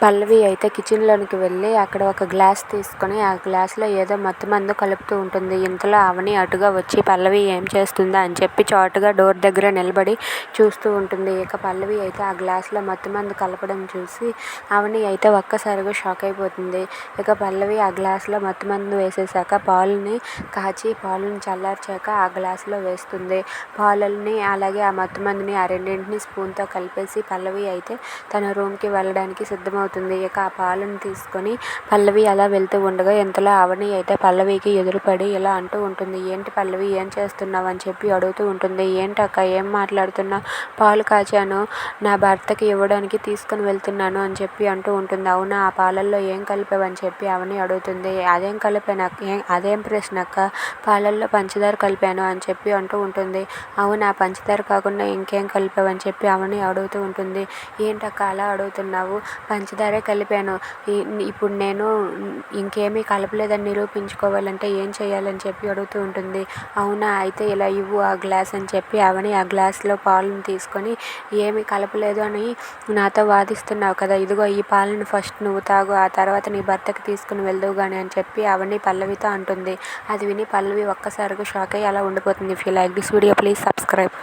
పల్లవి అయితే కిచెన్లోనికి వెళ్ళి అక్కడ ఒక గ్లాస్ తీసుకొని ఆ గ్లాస్లో ఏదో మత్తుమందు కలుపుతూ ఉంటుంది. ఇంతలో అవని అటుగా వచ్చి పల్లవి ఏం చేస్తుందా అని చెప్పి చాటుగా డోర్ దగ్గర నిలబడి చూస్తూ ఉంటుంది. ఇక పల్లవి అయితే ఆ గ్లాస్లో మత్తుమందు కలపడం చూసి అవని అయితే ఒక్కసారిగా షాక్ అయిపోతుంది. ఇక పల్లవి ఆ గ్లాస్లో మత్తుమందు వేసేసాక పాలని కాచి పాలను చల్లార్చాక ఆ గ్లాసులో వేస్తుంది. పాలని అలాగే ఆ మత్తుమందుని ఆ రెండింటిని స్పూన్తో కలిపేసి పల్లవి అయితే తన రూమ్కి వెళ్ళడానికి సిద్ధమవుతుంది. ఇక ఆ పాలను తీసుకొని పల్లవి అలా వెళ్తూ ఉండగా ఇంతలో అవని అయితే పల్లవికి ఎదురుపడి ఇలా అంటూ ఉంటుంది. ఏంటి పల్లవి, ఏం చేస్తున్నావు అని చెప్పి అడుగుతూ ఉంటుంది. ఏంటక్క, ఏం మాట్లాడుతున్నావు? పాలు కాచాను, నా భర్తకి ఇవ్వడానికి తీసుకుని వెళ్తున్నాను అని చెప్పి అంటూ ఉంటుంది. అవునా, ఆ పాలల్లో ఏం కలిపావని చెప్పి అవని అడుగుతుంది. అదేం కలిపాను అదేం ప్రశ్న అక్క, పాలల్లో పంచదార కలిపాను అని చెప్పి అంటూ ఉంటుంది. అవునా, పంచదార కాకుండా ఇంకేం కలిపావని చెప్పి అవని అడుగుతూ ఉంటుంది. ఏంటక్క అలా అడుగుతున్నావు? పంచదారే కలిపాను. ఇప్పుడు నేను ఇంకేమీ కలపలేదని నిరూపించుకోవాలంటే ఏం చేయాలని చెప్పి అడుగుతూ ఉంటుంది. అవునా, అయితే ఇలా ఇవ్వు ఆ గ్లాస్ అని చెప్పి అవని ఆ గ్లాస్లో పాలను తీసుకొని ఏమీ కలపలేదు అని నాతో వాదిస్తున్నావు కదా, ఇదిగో ఈ పాలను ఫస్ట్ నువ్వు తాగు, ఆ తర్వాత నీ భర్తకి తీసుకుని వెళ్దువు కానీ అని చెప్పి అవని పల్లవితో అంటుంది. అది విని పల్లవి ఒక్కసారిగా షాక్ అయ్యి అలా ఉండిపోతుంది. If you like this video please subscribe.